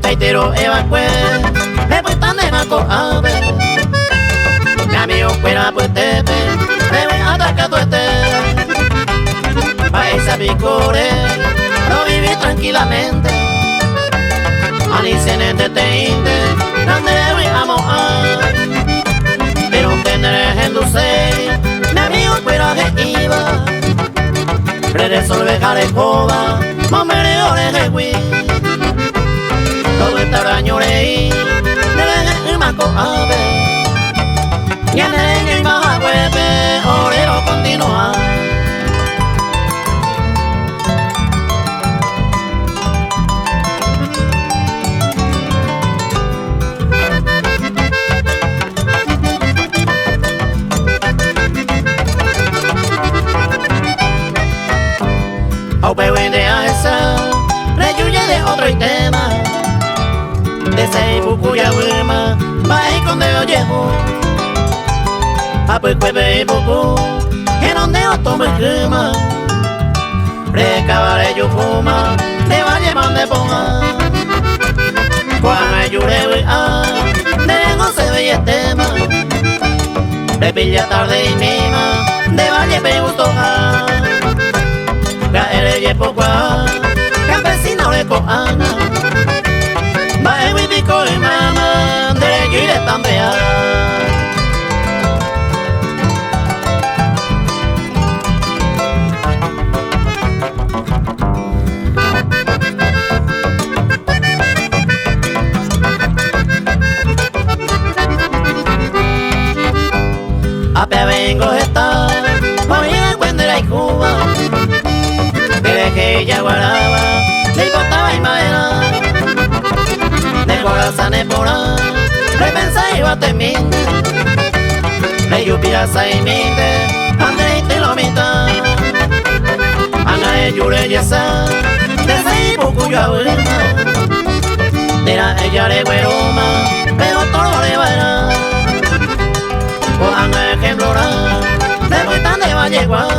Peitero evacue, me puestan de maco a ver. Mi amigo fuera pues tepe, me voy a atacar tu país a picore, no viví tranquilamente. Anicen de teinte, donde voy a mojar. Pero un tener en dulce, mi amigo fuera de iba. Resolve jarecoba, momereo de hui. Todo este araño leí, de la maco a ver. Y en el baja huepe, orero continúa. Aupe de a esa, reyuye de otro tema. De seis bucuya wilma, va y con de oyejo. A pues cueve y bucu, que donde otro me quema. Recabare yo fuma, te va llevando de ponga. Cuando ayure a, de no se ve el tema. De pilla tarde y mima, de valle me gustó a. Gaere ye poca, campesino le coana. Bae mi pico y mama, de yo iré tambea. Apea vengo esta, voy a encuentrar y Cuba. Que ella guardaba, le importaba y madera. De corazón de por ahí, le pensaba y bate minte. Le yupira y minte, ande y te lo mita. Anga de yure yesa, de seis poco yo aburrima. Dera ella de güeroma, pero todo le va. O anga de que flora, de muy tan de valle guay.